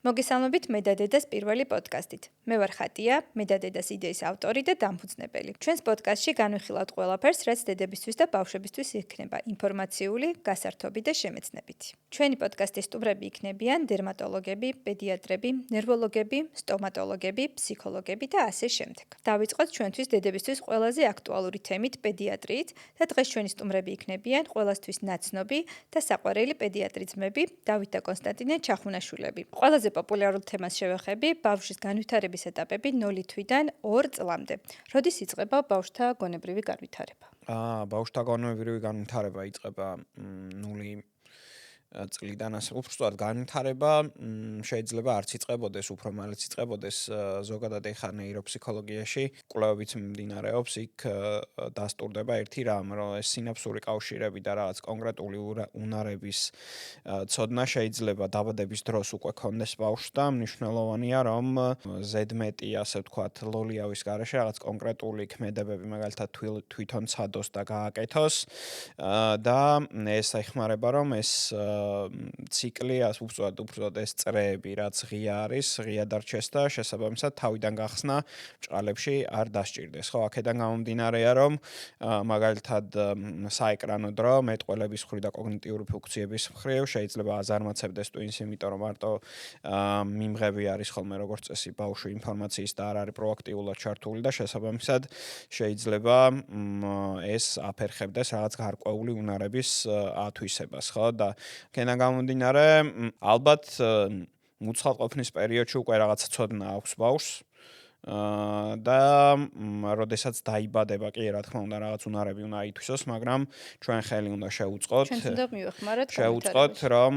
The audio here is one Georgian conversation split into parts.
მოგესალმებით მე და დედას პირველი პოდკასტით. მე ვარ ხატია, მე და დედას იდეის ავტორი და დამფუძნებელი. ჩვენს პოდკასტში განვიხილავთ ყველაფერს, რაც დედებისთვის და ბავშვებისთვის იქნება ინფორმაციული, გასართობი და შემეცნებითი. ჩვენი პოდკასტის სტუმრები იქნებიან დერმატოლოგები, პედიატრები, ნერვოლოგები, სტომატოლოგები, ფსიქოლოგები და ასე შემდეგ. დავიწყოთ ჩვენთვის დედებისთვის ყველაზე აქტუალური თემით პედიატრიით და დღეს ჩვენი სტუმრები იქნებიან ყველასთვის ნაცნობი და საყვარელი პედიატრი ძმები დავით და კონსტანტინე ჩახუნაშვილები. ყველაზე პოპულარულ თემას შევეხები ბავშვის განვითარების ეტაპები 0 თვიდან 2 წლამდე. როდის იწყება ბავშვთა გონებრივი განვითარება? ბავშვთა გონებრივი განვითარება იწყება 0 წლიდან, ასე უბრალოდ განვითარება შეიძლება არც იწყებოდეს, უფრო მალე იწყებოდეს. ზოგადად ეხა ნეიროფსიქოლოგიაში კვლევებიც მიმდინარეობს, იქ დასტურდება ერთი რამ, რომ ეს სინაფსური კავშირები და რაღაც კონკრეტული უნარების ცოდნა შეიძლება დაბადების დროს უკვე ქონდეს ბავშვს და მნიშვნელოვანია, რომ ზედმეტი, ასე ვთქვათ, ლოლიავის გარეშე რაღაც კონკრეტული ქმედებები, მაგალითად თვითონ ცადოს და გააკეთოს და ეს ეხმარება, რომ ეს ციკლი უბრალოდ ეს წრეები, რაც ღია არის, ღია დარჩეს და შესაბამისად თავიდან გახსნა ჭყალებში არ დასჭირდეს. ხო, აქედან გამომდინარეა, რომ მაგალითად საეკრანო დრო მეტყველების მხრივ და კოგნიტიური ფუნქციების მხრივ შეიძლება აზარმაცებდეს ტვინს, იმიტომ რომ მარტო მიმღები არის ხოლმე როგორც წესი ბავშვი ინფორმაციის და არ არის პროაქტიულად ჩართული და შესაბამისად შეიძლება ეს აფერხებდეს რაღაც გარკვეული უნარების ათვისებას, ხო? და აქედან გამომდინარე, ალბათ უცხალყოფნის პერიოდში უკვე რაღაც ცოდნა აქვს ბავშვს და როდესაც დაიბადება კი რა თქმა უნდა რაღაც უნარები უნდა ითვისოს, მაგრამ ჩვენ ხელი უნდა შევუწყოთ. ჩვენც უნდა მივეხმაროთ შევუწყოთ, რომ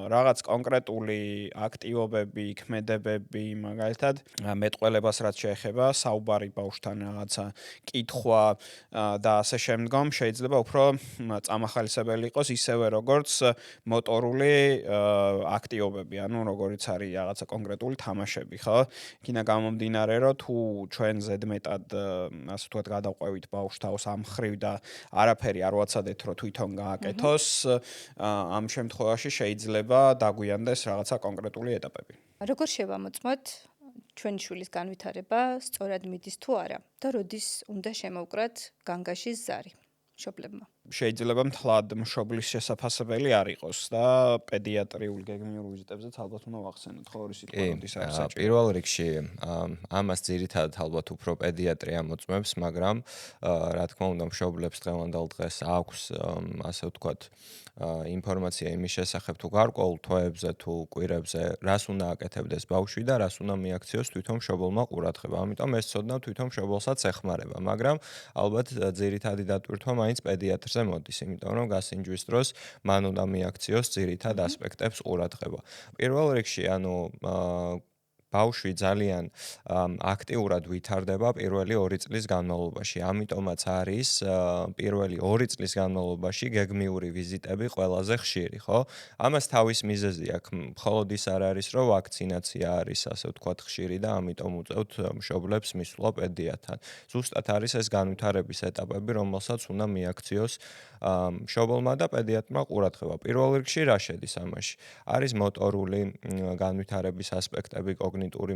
რაღაც კონკრეტული აქტივობები, ქმედებები, მაგალითად მეტყველებას რაც შეეხება, საუბარი ბავშვთან რაღაცა კითხვა და ასე შემდგომ შეიძლება უფრო წამახალისებელი იყოს, ისევე როგორც მოტორული აქტივობები, ანუ როგორიც არის რაღაცა კონკრეტული თამაშები, ხო? იქიდან გამომდინარე, რომ თუ ჩვენ ზედმეტად ასე ვთქვათ გადავყვევით ბავშვს თავს ამ მხრივ და არაფერი არ ვაცადეთ, რომ თვითონ გააკეთოს, ამ შემთხვევაში შეიძლება დაგვიანდეს რაღაცა კონკრეტული ეტაპები. როგორ შევამოწმოთ ჩვენი შვილის განვითარება სწორად მიდის თუ არა და როდის უნდა შემოვკრათ განგაშის ზარი მშობლებმა? შეიძლება მთლად მშობლის შესაფასებელი არ იყოს და პედიატრიულ გეგმიურ ვიზიტებზეც ალბათ უნდა ვახსენოთ, ხო, ორი სიტყვა როდის არის საჭირო. პირველ რიგში ამას ძირითადად ალბათ უფრო პედიატრი ამოწმებს, მაგრამ რა თქმა უნდა მშობლებს დღევანდელ დღეს აქვს ასე ვთქვათ ინფორმაცია იმის შესახებ თუ გარკვეულ თვეებზე თუ კვირებზე რას უნდა აკეთებდეს ბავშვი და რას უნდა მიაქციოს თვითონ მშობელმა ყურადღება. ამიტომ ეს ცოდნა თვითონ მშობელსაც ეხმარება, მაგრამ ალბათ ძირითადი დატვირთვა მაინც პედიატრს მოდის, იმიტომ რომ გასინჯვის დროს მან უნდა მიაქციოს ძირითად ასპექტებს ყურადღება. პირველ რიგში, ბავშვი ძალიან აქტიურად ვითარდება პირველი 2 წლის განმავლობაში. ამიტომაც არის პირველი 2 წლის განმავლობაში გეგმიური ვიზიტები ყველაზე ხშირი, ხო? ამას თავის მიზეზი აქვს. მხოლოდ ის არ არის, რომ ვაქცინაცია არის, ასე ვთქვათ, ხშირი და ამიტომ უწევთ მშობლებს მისვლა პედიატრთან. ზუსტად არის ეს განვითარების ეტაპები, რომელსაც უნდა მიაქციოს მშობელმა და პედიატრმა ყურადღება. პირველ რიგში რა შედის ამაში? არის მოტორული განვითარების ასპექტები, კოგნიტური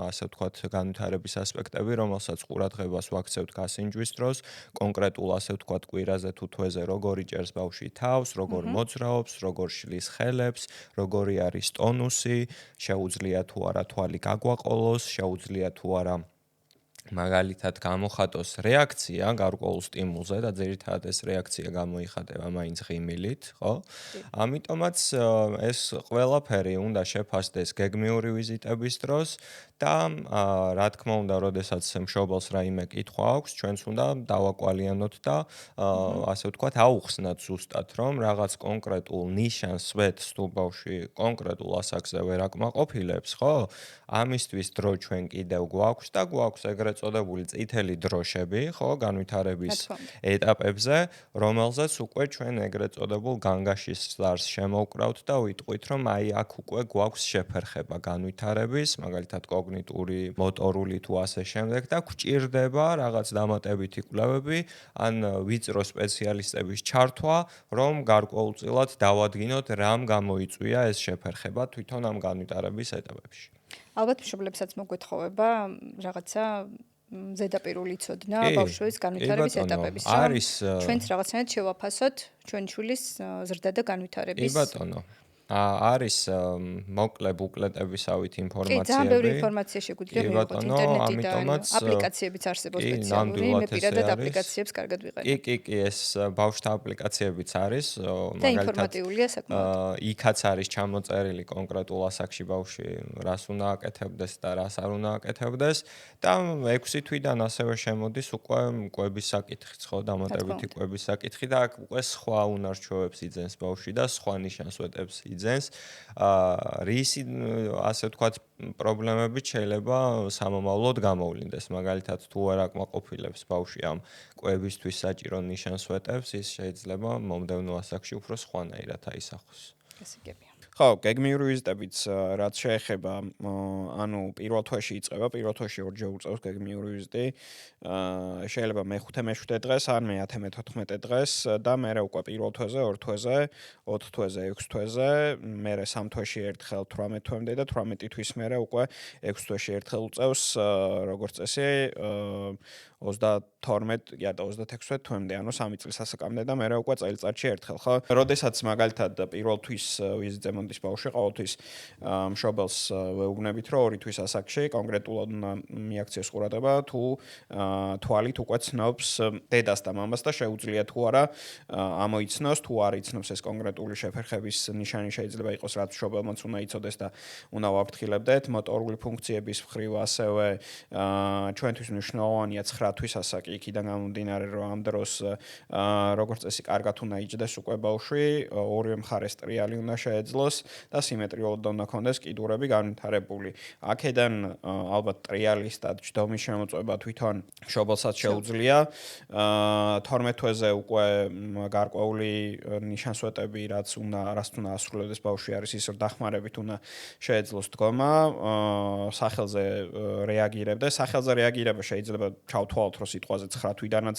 ასე ვთქვათ, განვითარების ასპექტები, რომელსაც ყურადღებას ვაქცევთ გასინჯვის დროს, კონკრეტულ ასე ვთქვათ, კვირაზე თუ თვეზე როგორი ჭერს ბავშვი თავს, როგორ მოძრაობს, როგორ შლის ხელებს, როგორი არის ტონუსი, შეუძლია თუ არა თვალი გაგვაყოლოს, შეუძლია თუ არა მაგალითად გამოხატოს რეაქცია გარკვეულ სტიმულზე და ძირითადად ეს რეაქცია გამოიხატება მაინც ღიმილით, ხო? ამიტომაც ეს ყველაფერი უნდა შეფასდეს გეგმიური ვიზიტების დროს და რა თქმა უნდა, როდესაც მშობელს რაიმე კითხვა აქვს, ჩვენც უნდა დავაკვალიანოთ და ასე ვთქვათ, აუხსნათ ზუსტად, რომ რაღაც კონკრეტულ ნიშანს ვეთს თუ ბავშვი კონკრეტულ ასაკზე ვერ აკმაყოფილებს, ხო? ამისთვის დრო ჩვენ კიდევ გვაქვს და გვაქვს ეგრეთ ეგრეთ წოდებული წითელი დროშები, ხო, განვითარების რა თქმა უნდა. ეტაპებზე, რომელზეც უკვე ჩვენ ეგრეთ წოდებულ განგაშის ზარს შემოვკრავთ და ვიტყვით, რომ აი აქ უკვე გვაქვს შეფერხება განვითარების, მაგალითად კოგნიტური, მოტორული თუ ასე შემდეგ და გვჭირდება რაღაც დამატებითი კვლევები, ან ვიწრო სპეციალისტების ჩართვა, რომ გარკვეულწილად დავადგინოთ, რამ გამოიწვია ეს შეფერხება თვითონ ამ განვითარების ეტაპებში. ალბათ მშობლებსაც მოგვეთხოვება რაღაცა ზედაპირული ცოდნა ბავშვის განვითარების ეტაპების, რომ ჩვენც რაღაცნაირად შევაფასოთ ჩვენი შვილის ზრდა და განვითარების. კი ბატონო. არის მოკლე ბუკლეტებისავით ინფორმაციები. კი, ძალიან ბევრი ინფორმაცია შეგვიძლია მივიღოთ ინტერნეტიდან, აპლიკაციებიც არსებობს სპეციალური, მე პირადად აპლიკაციებს კარგად ვიყენებ. კი, ეს ბავშვთა აპლიკაციებიც არის, და ინფორმატიულია საკმაოდ. იქაც არის ჩამოწერილი კონკრეტულ ასაკში ბავშვი რას უნდა აკეთებდეს და რას არ უნდა აკეთებდეს და 6 თვიდან ასევე შემოდის უკვე კვების საკითხიც, ხო, დამატებითი კვების საკითხი და აქ უკვე სხვა უნარჩვევებს იძენს ბავშვი და სხვა ნიშანს ვეტებს იძენს. რისი ასე ვთქვათ პრობლემები შეიძლება სამომავლოდ გამოვლინდეს. მაგალითად, თუ არ აკმაყოფილებს ბავშვი ამ კვებისთვის საჭირო ნიშანს ვეტებს, ის შეიძლება მომდევნო ასაკში უფრო სხვანაირად აისახოს. გასაგებია. ხო, გეგმიური ვიზიტებიც რაც შეეხება, ანუ პირველ თვეში იწყება, პირველ თვეში ორჯერ უწევს გეგმიური ვიზიტი. შეიძლება მე-5, მე-7 დღეს, ან მე-10, მე-14 დღეს და მერე უკვე პირველ თვეზე, 2 თვეზე, 4 თვეზე, 6 თვეზე, მერე 3 თვეში ერთხელ 18 თვემდე და 18 თვის მერე უკვე 6 თვეში ერთხელ უწევს, როგორც წესი, 32 და 36 თვემდე, ანუ 3 წლის ასაკამდე და მერე უკვე წელიწადში ერთხელ, ხო? როდესაც მაგალითად პირველ თვის ვიზიტზე მომდის ბავშვი, ყოველთვის მშობელს ვეუბნებით, რომ 2 თვის ასაკში კონკრეტულად მიაქციოს ყურადღება, თუ თვალით უკვე ცნობს დედას და მამას და შეუძლია თუ არა ამოიცნოს, თუ არ იცნობს ეს კონკრეტული შეფერხების ნიშანი შეიძლება იყოს, რაც მშობელმაც უნდა იცოდეს და უნდა ვაფრთხილებდეთ. მოტორული ფუნქციების მხრივ ასევე ჩვენთვის მნიშვნელოვანია 9 თვის ასაკი, იქიდან გამომდინარე, რომ ამ დროს როგორც წესი კარგად უნდა იჯდეს უკვე ბავშვი, ორივე მხარეს ტრიალი უნდა შეეძლოს და სიმეტრიულად უნდა ქონდეს კიდურები განვითარებული. აქედან ალბათ ტრიალისტად ჯდომის შემოწმება თვითონ მშობელსაც შეუძლია. 12 თვეზე უკვე გარკვეული ნიშანსვეტები, რაც უნდა ასრულებდეს ბავშვი არის ის, რომ დახმარებით უნდა შეეძლოს დგომა, სახელზე რეაგირებდეს. სახელზე რეაგირება შეიძლება ჩავთვალოთ, რომ სიტყვაზე 9 თვიდანაც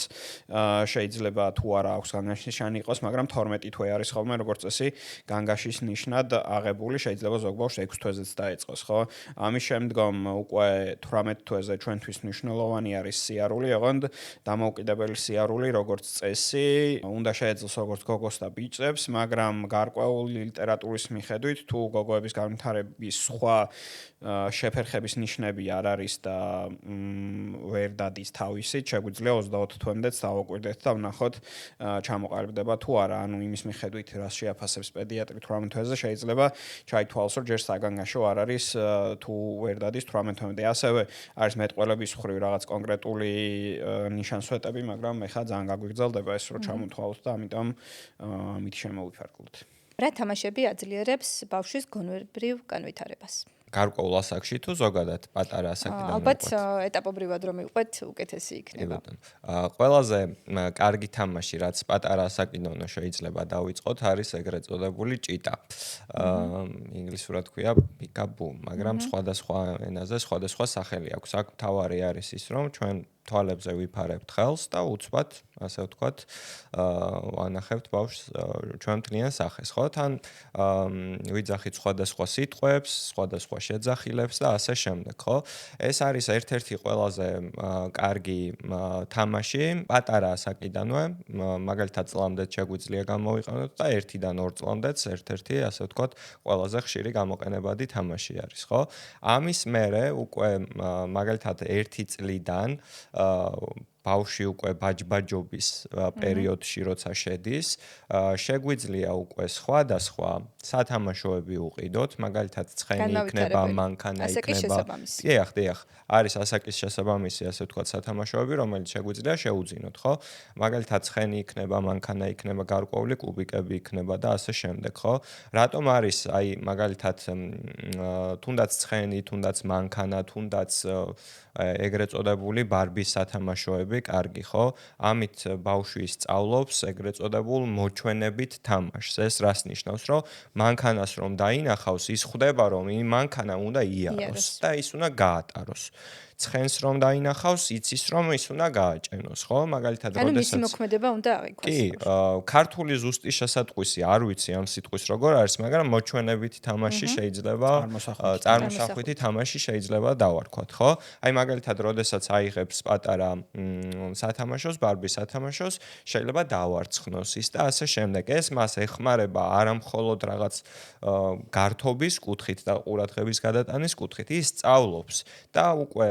შეიძლება თუ არა აქვს განგაშის ნიშანი იყოს, მაგრამ 12 თვე არის ხოლმე როგორც წესი განგაშის ნიშნად აღებული, შეიძლება ზოგ ბავშვს 6 თვეზეც დაეწყოს, ხო? ამის შემდგომ უკვე 18 თვეზე ჩვენთვის მნიშვნელოვანი არის სიარული, ოღონდ დამოუკიდებელი სიარული როგორც წესი, უნდა შეეძლოს როგორც გოგოს და ბიჭებს, მაგრამ გარკვეული ლიტერატურის მიხედვით, თუ გოგოების განვითარების სხვა შეფერხების ნიშნები არ არის და ვერ დადის თავისით, შეგვიძლია 24 თვემდეც დავაკვირდეთ და ვნახოთ ჩამოყალიბდება თუ არა, ანუ იმის მიხედვით, რას შეაფასებს პედიატრი 18 თვეზე, შეიძლება ჩაითვალოს, რომ ჯერ საგანგაშო არ არის თუ ვერ დადის 18 თვემდე. ასევე არის მეტყველების მხრივ რაღაც კონკრეტული ნიშანსვეტები, მაგრამ ეხლა ძალიან გაგვიგრძელდება ეს, რომ ჩამოთვალოთ და ამიტომ ამით შემოვიფარგლოთ. რა თამაშები აძლიერებს ბავშვის გონებრივ განვითარებას? გარკვეულ ასაკში თუ ზოგადად პატარა ასაკიდან ალბათ ეტაპობრივად რომ მივყვეთ, უკეთესი იქნება. ყველაზე კარგი თამაში, რაც პატარა ასაკიდან შეიძლება დავიწყოთ, არის ეგრეთ წოდებული ჭიტა. ინგლისურად ქვია pick-up-boo, მაგრამ სხვადასხვა ენაზე სხვადასხვა სახელი აქვს. აქ თავარი არის ის, რომ ჩვენ თვალებზე ვიფარებთ ხელს და უცბად, ასე ვთქვათ, ვანახებთ ბავშვს ჩვენთლიან სახეს, ხო? თან ვიძახით სხვადასხვა სიტყვებს, სხვადასხვა შეძახილებს და ასე შემდეგ, ხო? ეს არის ერთ-ერთი ყველაზე კარგი თამაში პატარა ასაკიდანვე, მაგალითად წლამდეც შეგვიძლია გამოვიყენოთ და 1-დან 2 წლამდეც ერთ-ერთი, ასე ვთქვათ, ყველაზე ხშირი გამოყენებადი თამაში არის, ხო? ამის მერე უკვე მაგალითად 1 წლიდან ბავშვი უკვე ბაჯბაჯობის პერიოდში როცა შედის, შეგვიძლია უკვე სხვადასხვა სათამაშოები უყიდოთ, მაგალითად ცხენი იქნება, მანქანა იქნება. დიახ, არის ასაკის შესაბამისი, ასე ვთქვათ, სათამაშოები, რომელიც შეგვიძლია შეუძინოთ, ხო? მაგალითად ცხენი იქნება, მანქანა იქნება, გარკვეული კუბიკები იქნება და ასე შემდეგ, ხო? რატომ არის აი მაგალითად თუნდაც ცხენი, თუნდაც მანქანა, თუნდაც ეგრეთ წოდებული ბარბის სათამაშოები კარგი, ხო? ამით ბავშვი სწავლობს ეგრეთ წოდებულ მოჩვენებით თამაშს. ეს რას ნიშნავს, რომ მანქანას რომ დაინახავს, ის ხვდება, რომ იმ მანქანა უნდა იაროს და ის უნდა გაატაროს. ცხენს რომ დაინახავს, იცის რომ ის უნდა გააჭენოს, ხო? მაგალითად, როდესაც მისი მოქმედება უნდა აღიქვას. კი, ქართული ზუსტი შესატყვისი არ ვიცი ამ სიტყვის როგორ არის, მაგრამ მოჩვენებითი თამაში შეიძლება წარმოსახვითი თამაში შეიძლება დავარქვათ, ხო? აი მაგალითად, როდესაც აიღებს პატარა სათამაშოს, ბარბის სათამაშოს, შეიძლება დავარცხნოს ის და ასე შემდეგ. ეს მას ეხმარება არა მხოლოდ რაღაც გართობის კუთხით და ყურადღების გადატანის კუთხით, ის სწავლობს და უკვე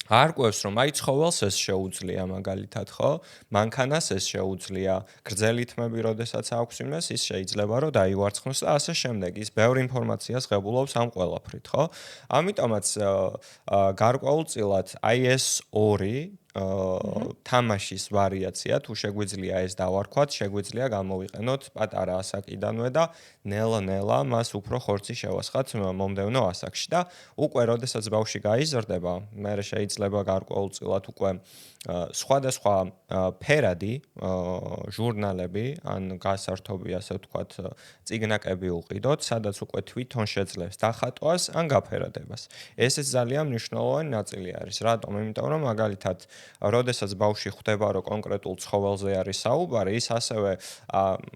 არკვევს რომ აი ცხოველს ეს შეუძლია მაგალითად ხო მანქანას ეს შეუძლია გრძელი თმები როდესაც აქვს იმას ის შეიძლება რომ დაივარცხნოს და ასე შემდეგ ის ბევრი ინფორმაციას ღებულობს ამ ყველაფრით ხო ამიტომაც გარკვეულწილად აი ეს ორი თამაშის ვარიაცია თუ შეგვიძლია ეს დავარქვათ, შეგვიძლია გამოვიყენოთ პატარა ასაკიდანვე და ნელა-ნელა მას უფრო ხორცი შევასხათ მომდევნო ასაკში და უკვე როდესაც ბავშვი გაიზრდება, მე შეიძლება გარკვეულწილად უკვე სხვადასხვა ფერადი ჟურნალები ან გასართობი ასე ვთქვათ წიგნაკები უყიდოთ, სადაც უკვე თვითონ შეძლებს დახატვას ან გაფერადებას. ესეც ძალიან მნიშვნელოვანი ნაწილი არის. რატომ? იმიტომ რომ მაგალითად როდესაც ბავშვი ხვდება, რომ კონკრეტულ ცხოველზე არის საუბარი, ის ასევე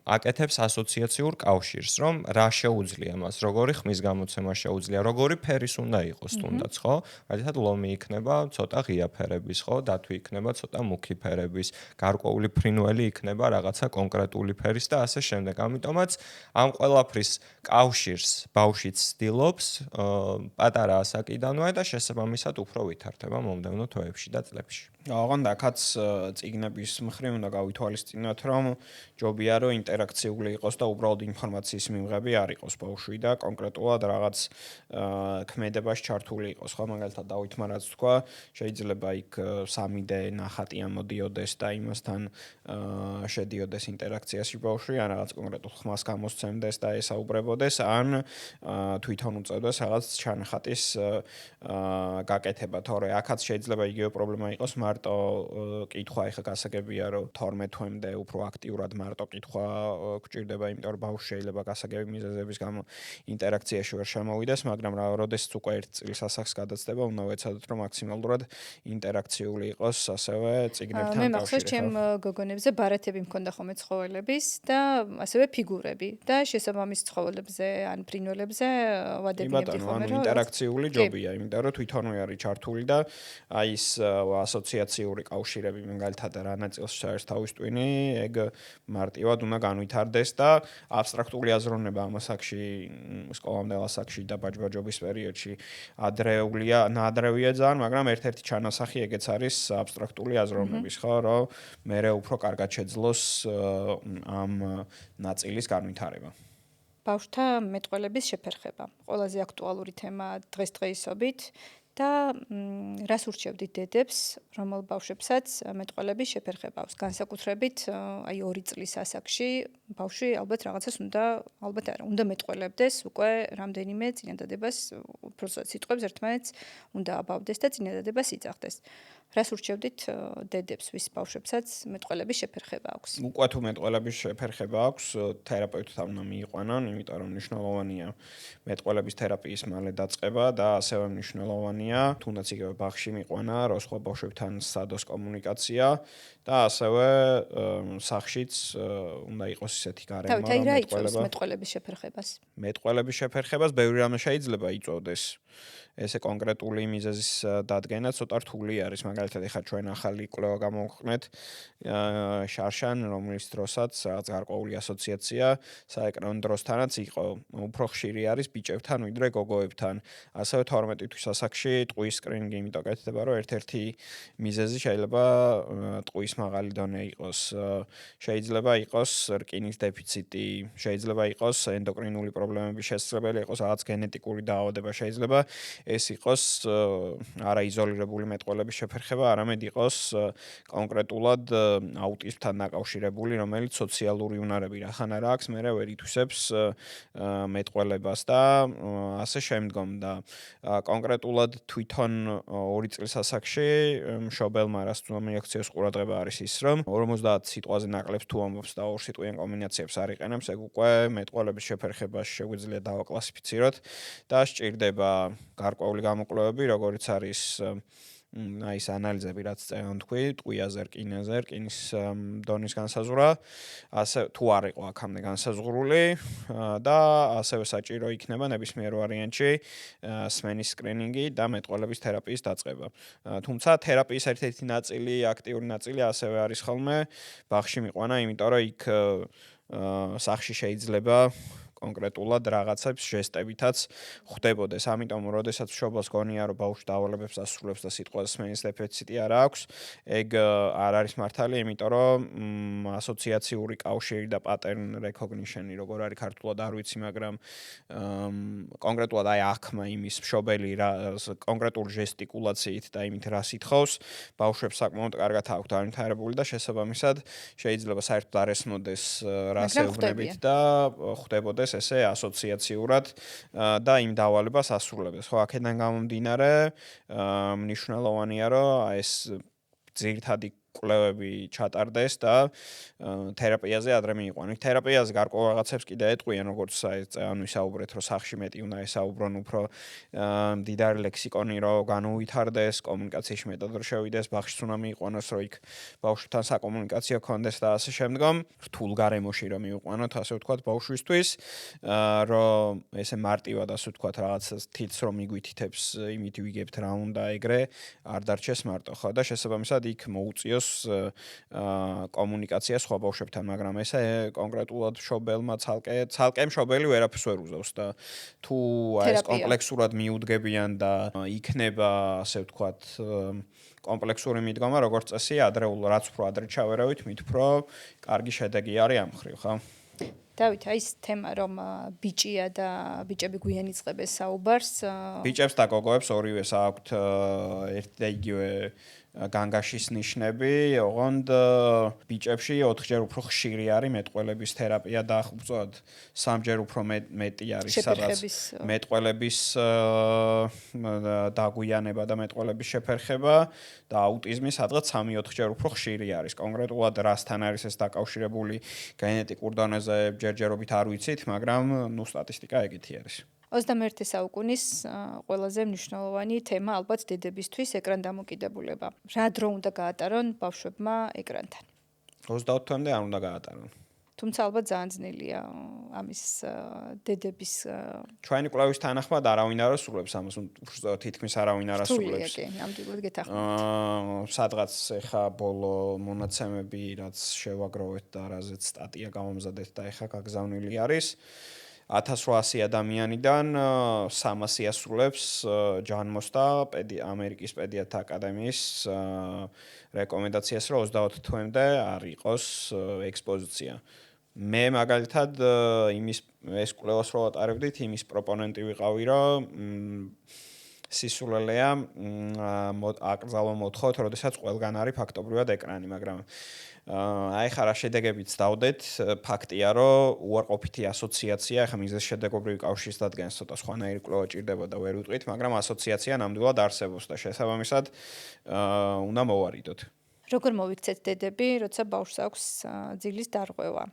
აკეთებს ასოციაციურ კავშირს, რომ რა შეუძლია მას, როგორი ხმის გამოცემა შეუძლია, როგორი ფერის უნდა იყოს თუნდაც, ხო? მაგალითად ლომი იქნება ცოტა ღია ფერების, ხო? დათვი იქნება ცოტა მუქი ფერების, გარკვეული ფრინველი იქნება რაღაცა კონკრეტული ფერის და ასე შემდეგ. ამიტომაც ამ ყველაფრის კავშირს ბავშვი ცდილობს პატარა ასაკიდანვე და შესაბამისად უფრო ვითარდება მომდევნო თვეებში და წლებში. ოღონდ აქაც წიგნების მხრივ უნდა გავითვალისწინოთ, რომ ჯობია რომ ინტერაქციული იყოს და უბრალოდ ინფორმაციის მიღები არ იყოს ბავშვი და კონკრეტულად რაღაც ქმედებას ჩართული იყოს. ხო, მაგალითად დავითმა რაც თქვა, შეიძლება იქ 3D ნახატი ამოდიოდეს და იმასთან შედიოდეს ინტერაქციაში ბავშვი, ან რაღაც კონკრეტულ ხმას გამოსცემდეს და ესაუბრებოდეს, ან თვითონ უწევდეს რაღაც ჩანახატის გაკეთება, თორე აქაც შეიძლება იგივე პრობლემა იყოს მარტო კითხვა ეხა გასაგებია რომ 12 თვემდე უფრო აქტიურად მარტო კითხვა გვჭირდება, იმიტომ რომ ბავშვი შეიძლება გასაგები მიზეზების გამო ინტერაქციაში ვერ შემოვიდეს, მაგრამ როდესაც უკვე 1 წლის ასაკს გადაცდება, უნდა ვეცადოთ რომ მაქსიმალურად ინტერაქციული იყოს ასევე წიგნებთან კავშირი. მე მახსოვს ჩემ გოგონებზე ბარათები მქონდა ხოლმე ცხოველების და ასევე ფიგურები და შესაბამის ცხოველებზე ან ფრინველებზე ვადებინებდი ხოლმე რომ ინტერაქციული ჯობია, იმიტომ რომ თვითონვე არის ჩართული და აი ეს ასოციაციური კავშირები მაგალითად რა ნაწილს შაერს თავის ტვინი, ეგ მარტივად უნდა განვითარდეს და აბსტრაქტული აზროვნება ამ ასაკში, სკოლამდელ ასაკში და ბაჯბაჯობის პერიოდში ნაადრევია ძალიან, მაგრამ ერთ-ერთი ჩანასახი ეგეც არის აბსტრაქტული აზროვნების, ხო, რომ მერე უფრო კარგად შეძლოს ამ ნაწილის განვითარება. ბავშვთა მეტყველების შეფერხება. ყველაზე აქტუალური თემა დღესდღეობით და რას ურჩევდით დედებს, რომელ ბავშვებსაც მეტყველების შეფერხება აქვს. განსაკუთრებით აი 2 წლის ასაკში ბავშვი ალბათ რაღაცას უნდა მეტყველებდეს, უკვე რამდენიმე წინადადებას, უბრალოდ სიტყვებს ერთმანეთს უნდა აბავდეს და წინადადებას იწახდეს. რას ურჩევდით დედებს, ვის ბავშვებსაც მეტყველების შეფერხება აქვს? უკვე თუ მეტყველების შეფერხება აქვს, თერაპევტთან უნდა მიიყვანონ, იმიტომ რომ მნიშვნელოვანია მეტყველების თერაპიის მალე დაწყება და ასევე მნიშვნელოვანია, თუნდაც იგივე ბაღში მიყვანა, რო სხვა ბავშვებთან სადოს კომუნიკაცია და ასევე სახლშიც უნდა იყოს ისეთი გარემო, რომ მეტყველების შეფერხებას. მეტყველების შეფერხებას ბევრი რამე შეიძლება იწვევდეს. ესე კონკრეტული მიზეზის დადგენა ცოტა რთული არის, მაგრამ მაგალითად ეხლა ჩვენ ახალი კვლევა გამოვხსნეთ შარშან, რომლის დროსაც რაღაც გარკვეული ასოციაცია საეკრანო დროსთანაც იყო უფრო ხშირი არის ბიჭებთან ვიდრე გოგოებთან. ასევე 12 თვის ასაკში ტყუის სკრინინგი იმიტომ კეთდება, რომ ერთ-ერთი მიზეზი შეიძლება ტყუის მაღალი დონე იყოს. შეიძლება იყოს რკინის დეფიციტი, შეიძლება იყოს ენდოკრინული პრობლემების შესაძლებელი იყოს, რაღაც გენეტიკური დაავადება შეიძლება ეს იყოს არა იზოლირებული მეტყველების შეფერხება, არამედ იყოს კონკრეტულად აუტიზმთან დაკავშირებული, რომელიც სოციალური უნარები რახან არა აქვს, მერე ვერ ითვისებს მეტყველებას და ასე შემდგომ და კონკრეტულად თვითონ 2 წლის ასაკში მშობელმა რაც მიაქციოს ყურადღება არის ის, რომ 50 სიტყვაზე ნაკლებს თუ ამბობს და 2 სიტყვიან კომბინაციებს არ იყენებს, ეგ უკვე მეტყველების შეფერხებაში შეგვიძლია დავაკლასიფიციროთ და სჭირდება გარკვეული გამოკვლევები, როგორც არის ის ანალიზები, რაც წეან თქვი, ტყუიაზე, რკინაზე, რკინის დონის განსაზღვრა, ასე თუ არ იყო აქამდე განსაზღვრული და ასევე საჭირო იქნება ნებისმიერ ვარიანტში სმენის სკრინინგი და მეტყველების თერაპიის დაწყება. თუმცა თერაპიის ერთ-ერთი ნაწილი, აქტიური ნაწილი ასევე არის ხოლმე ბაღში მიყვანა, იმიტომ რომ იქ სახლში შეიძლება კონკრეტულად რაღაცებს ჟესტებითაც ხვდებოდეს. ამიტომ, როდესაც მშობელს გონია, რომ ბავშვი დავალებებს ასრულებს და სიტყვაზე სმენის დეფიციტი არ აქვს, ეგ არ არის მართალი, იმიტომ რომ ასოციაციური კავშირი და pattern recognition-ი, როგორ არის ქართულად არ ვიცი, მაგრამ კონკრეტულად აი ახმა იმის მშობელი კონკრეტული ჟესტიკულაციით და იმით რას ითხოვს, ბავშვებს საკმაოდ კარგად აქვს განვითარებული და შესაბამისად შეიძლება საერთოდ არ ესმოდეს რას ეუბნებით და ხვდებოდეს ესე ასოციაციურად და იმ დავალებას ასრულებდეს. ხო, აქედან გამომდინარე, მნიშვნელოვანია, რომ ეს ძირითადი კვლევები ჩატარდეს და თერაპიაზე ადრე მიიყვანოთ. თერაპიაზე გარკვეულ რაღაცებს კიდე ეტყვიან, როგორც ანუ ვისაუბრეთ, რომ სახში მეტი უნდა ესაუბრონ, უფრო მდიდარი ლექსიკონი რომ განუვითარდეს, კომუნიკაციაში მეტად რომ შევიდეს, ბაღშიც უნდა მიიყვანოს, რომ იქ ბავშვთან საკომუნიკაციო კონდეს და ასე შემდგომ, რთულ გარემოში რომ მიიყვანოთ, ასე ვთქვათ, ბავშვისთვის, რომ ესე მარტივად ასე ვთქვათ, რაღაც თითს რომ მიგვითითებს, იმით ვიგებთ რა უნდა ეგრე, არ დარჩეს მარტო, ხო და შესაბამისად იქ მოუწიოს კომუნიკაცია სხვა ბავშვებთან, მაგრამ ესე კონკრეტულად მშობელმა ცალკე მშობელი ვერაფერს ვერ უზავს და თუ ეს კომპლექსურად მიუდგებიან და იქნება, ასე ვთქვათ, კომპლექსური მიდგომა, როგორც წესი, რაც უფრო ადრე ჩავერავით, მით უფრო კარგი შედეგი არის ამ მხრივ, ხო? დავით, აი ეს თემა, რომ ბიჭია და ბიჭები გვიან იწყებენ საუბარს. ბიჭებს და გოგოებს ორივეს აქვთ ერთი და იგივე განგაშის ნიშნები, ოღონდ ბიჭებში 4-ჯერ უფრო ხშირი არის მეტყველების თერაპია და უბრალოდ 3-ჯერ უფრო მეტი არის სადაც მეტყველების დაგვიანება და მეტყველების შეფერხება და აუტიზმი სადღაც 3-4-ჯერ უფრო ხშირი არის. კონკრეტულად რასთან არის ეს დაკავშირებული გენეტიკურ დონეზე ჯერჯერობით არ ვიცით, მაგრამ სტატისტიკა ეგეთი არის. 21 საუკუნის ყველაზე მნიშვნელოვანი თემა ალბათ დედებისთვის ეკრანდამოკიდებულება. რა დრო უნდა გაატარონ ბავშვებმა ეკრანთან? 24 თვემდე არ უნდა გაატარონ. თუმცა ალბათ ძალიან ძნელია ამის დედების ჩვენი კვლევის თანახმად არავინ არ ასრულებს ამას, თითქმის არავინ არ ასრულებს. კი, ნამდვილად გეთანხმებით. სადღაც ეხა ბოლო მონაცემები, რაც შევაგროვეთ და რაზეც სტატია გამომზადეთ და ეხა გაგზავნილი არის. 1800 ადამიანიდან 300 ასრულებს ჯანმოსტა ამერიკის პედიატრთა აკადემიის რეკომენდაციას, რომ 24 თვემდე არ იყოს ექსპოზიცია. მე მაგალითად ეს კვლევას რო ვატარებდით, იმის პროპონენტი ვიყავი, რომ სისულელეა აკრძალვა მოთხოვთ, როდესაც ყველგან არის ფაქტობრივად ეკრანი, მაგრამ აი ხა რა შედეგებიც დავდეთ, ფაქტია, რომ უარყოფითი ასოციაცია, ხა მიზეს შედეგობრივი კავშირის დადგენას ცოტა სხვანაირი კვლევა ჭირდებოდა, ვერ ვიტყვით, მაგრამ ასოციაცია ნამდვილად არსებობს და შესაბამისად უნდა მოვარიდოთ. როგორ მოვიქცეთ დედები, როცა ბავშვს აქვს ძილის დარღვევა?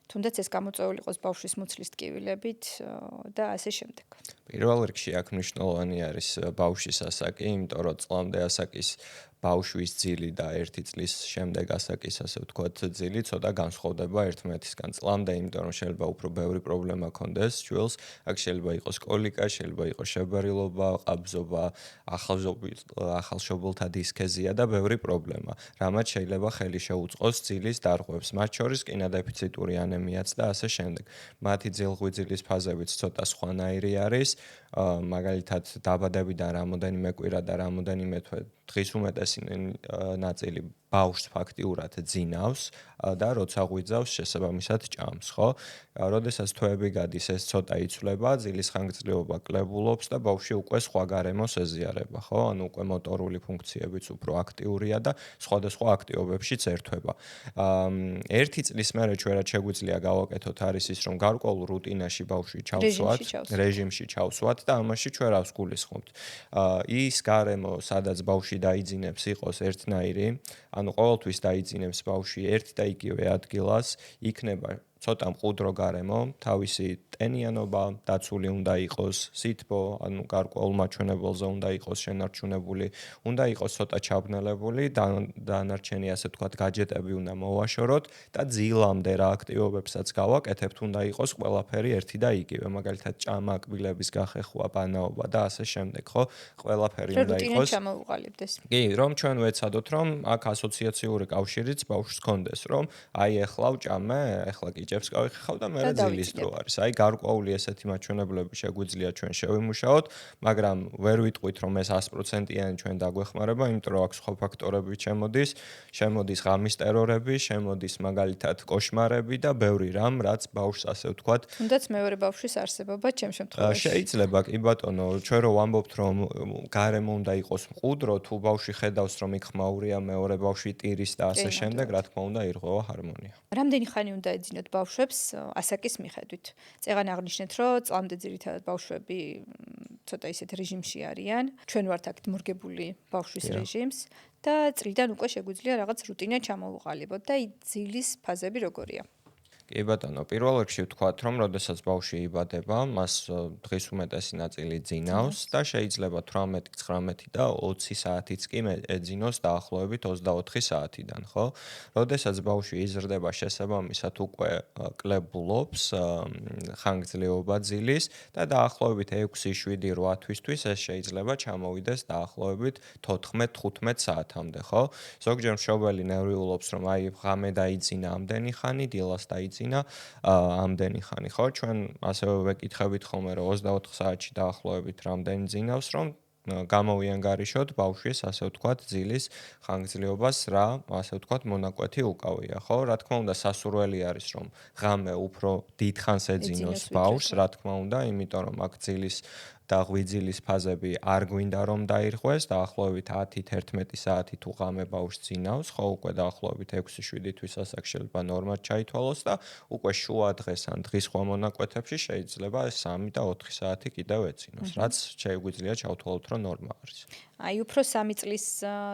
თუნდაც ეს გამოწვეული იყოს ბავშვის მუცლის ტკივილებით და ასე შემდეგ. პირველ რიგში აქ მნიშვნელოვანი არის ბავშვის ასაკი, იმიტომ რომ წლამდე ასაკის ბავშვის ძილი და 1 წლის შემდეგ ასაკის ასე ვთქვათ ძილი ცოტა განსხვავდება ერთმანეთისგან წლამდე, იმიტომ რომ შეიძლება უფრო ბევრი პრობლემა ქონდეს ჩვილს, აქ შეიძლება იყოს კოლიკა, შეიძლება იყოს შებარილობა, ყაბზობა, ახალშობილთა დისქეზია და ბევრი პრობლემა, რამაც შეიძლება ხელი შეუწყოს ძილის დარღვევას, მათ შორის კინადეფიციტური ანემიაც და ასე შემდეგ. მათი ძილღვიძილის ფაზებიც ცოტა სხვანაირი არის, მაგალითად დაბადებიდან რამოდენიმე კვირა და რამოდენიმე თვე დღის უმეტესი ნაწილი ბავშვს ფაქტიურად ძინავს და როცა ღვიძავს შესაბამისად ჭამს, ხო? როდესაც თვეები გადის, ეს ცოტა იცვლება, ძილის ხანგრძლივობა კლებულობს და ბავშვი უკვე სხვა გარემოს ეზიარება, ხო? ანუ უკვე მოტორული ფუნქციებიც უფრო აქტიურია და სხვადასხვა აქტივობებშიც ერთვება. 1 წლის მერე ჩვენ რაც შეგვიძლია გავაკეთოთ არის ის, რომ გარკვეულ რუტინაში ბავშვი ჩავსვათ, რეჟიმში ჩავსვათ და ამაში ჩვენ რას გულისხმობთ? ის გარემო, სადაც ბავშვი დაიძინებს იყოს ერთნაირი, ანუ ყოველთვის დაიძინებს ბავშვი ერთ და იგივე ადგილას, იქნება ცოტა მყუდრო გარემო, თავისი ტენიანობა დაცული უნდა იყოს, სითბო, ანუ გარკვეულ მაჩვენებელზე უნდა იყოს შენარჩუნებული, უნდა იყოს ცოტა ჩაბნელებული, დანარჩენი ასე ვთქვათ გაჯეტები უნდა მოვაშოროთ და ძილამდე რა აქტივობებსაც გავაკეთებთ, უნდა იყოს ყველაფერი ერთი და იგივე, მაგალითად ჭამა, კბილების გახეხვა, ბანაობა და ასე შემდეგ, ხო? ყველაფერი უნდა იყოს. რუტინად ჩამოვუყალიბდეს. კი, რომ ჩვენ ვეცადოთ, რომ აქ ასოციაციური კავშირიც ბავშვს კონდეს, რომ აი ეხლა ვჭამე, ეხლა კი ჭებს გავიხეხავ და მე ძილის დრო არის. აი გარკვეული ესეთი მაჩვენებლები შეგვიძლია ჩვენ შევიმუშაოთ, მაგრამ ვერ ვიტყვით რომ ეს 100%-იანი ჩვენ დაგვეხმარება, იმიტომ რომ აქ სხვა ფაქტორები შემოდის ღამის ტერორები, შემოდის მაგალითად კოშმარები და ბევრი რამ, რაც ბავშვს ასე ვთქვათ. თუნდაც მეორე ბავშვის არსებობა ჩემ შემთხვევაში. შეიძლება კი ბატონო, ჩვენ რო ვამბობთ რომ გარემო უნდა იყოს მყუდრო, თუ ბავშვი ხედავს რომ იქ ხმაურია, მეორე ბავშვი ტირის და ასე შემდეგ, რა თქმა უნდა ირღვევა ჰარმონია. რამდენი ხანი უნდა ეძინოთ ბავშვებს ასაკის მიხედვით? წეგან აღნიშნეთ, რომ წლამდე ძირითადად ბავშვები ცოტა ისეთ რეჟიმში არიან. ჩვენ ვართ აქ მორგებული ბავშვის რეჟიმს და წლიდან უკვე შეგვიძლია რაღაც რუტინა ჩამოვუყალიბოთ და ძილის ფაზები როგორია? კი ბატონო, პირველ რიგში ვთქვათ, რომ როდესაც ბავშვი იბადება, მას დღის უმეტესი ნაწილი ძინავს და შეიძლება 18, 19 და 20 საათიც კი ეძინოს დაახლოებით 24 საათიდან, ხო? როდესაც ბავშვი იზრდება, შესაბამისად უკვე კლებულობს ხანგრძლივობა ძილის და დაახლოებით 6, 7, 8 თვისთვის ეს შეიძლება ჩამოვიდეს დაახლოებით 14-15 საათამდე, ხო? ზოგჯერ მშობელი ნერვიულობს, რომ აი ღამე დაიძინა ამდენი ხანი, დილას დაიძინა ამდენი ხანი, ხო? ჩვენ ასევე ვეკითხებით ხოლმე, რომ 24 საათში დაახლოებით რამდენი ძინავს, რომ გამოვიანგარიშოთ ბავშვის, ასე ვთქვათ, ძილის ხანგრძლივობას რა, ასე ვთქვათ, მონაკვეთი უკავია, ხო? რა თქმა უნდა, სასურველი არის, რომ ღამე უფრო დიდხანს ეძინოს ბავშვს, რა თქმა უნდა, იმიტომ რომ აქ ძილის და ღვიძილის ფაზები არ გვინდა რომ დაირღვეს, დაახლოებით 10-11 საათი თუ ღამე ბავშვს ძინავს, ხო, უკვე დაახლოებით 6-7 თვის ასაკ შეიძლება ნორმად ჩაითვალოს და უკვე შუა დღეს ან დღის სხვა მონაკვეთებში შეიძლება 3 და 4 საათი კიდევ ეძინოს, რაც შეგვიძლია ჩავთვალოთ, რომ ნორმა არის. აი უფრო 3 წლის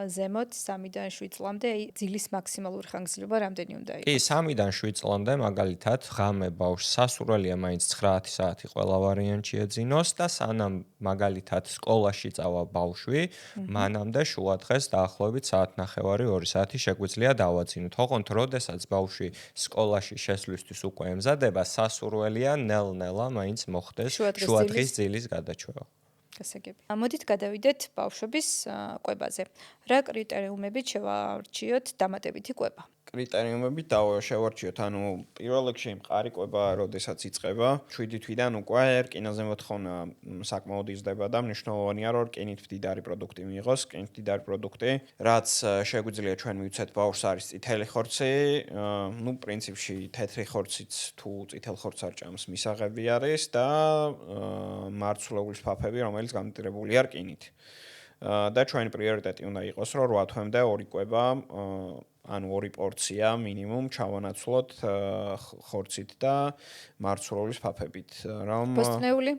ზემოთ, 3-დან 7 წლამდე ძილის მაქსიმალური ხანგრძლივობა რამდენი უნდა იყოს? კი, 3-დან 7 წლამდე მაგალითად ღამე ბავშვს სასურველია მაინც 9 საათი ყველა ვარიანტში ეძინოს და სანამ მაგალითად სკოლაში წავა ბავშვი, მანამდე შუა დღეს დაახლოებით საათნახევარი 2 საათი შეგვიძლია დავაძინოთ. ოღონდ როდესაც ბავშვი სკოლაში შესვლისთვის უკვე ემზადება, სასურველია ნელ-ნელა მაინც მოხდეს შუა დღის ძილის გადაჭრა. გასაგები. მოდით გადავიდეთ ბავშვების კვებაზე. რა კრიტერიუმებით შევარჩიოთ დამატებითი კვება? კრიტერიუმებით შევარჩიოთ, ანუ პირველ რიგში მყარი კვება, როდესაც იწყება, 7 თვიდან უკვე რკინაზე მოთხოვნა საკმაოდ იზრდება და მნიშვნელოვანია, რომ რკინით მდიდარი პროდუქტი მიიღოს, რკინით მდიდარი პროდუქტი, რაც შეგვიძლია ჩვენ მივცეთ ბავშვს არის წითელი ხორცი, ну, პრინციპში თეთრი ხორციც თუ წითელ ხორცს არ ჭამს, მისაღები არის და მარცვლეულის ფაფები, რომელიც გამტირებულია რკინით. და ჩვენი პრიორიტეტი უნდა იყოს, რომ 8 თვემდე 2 კვება ანუ 2 პორცია მინიმუმ ჩავანაცვლოთ ხორცით და მარცვლეულის ფაფებით. ბოსტნეული?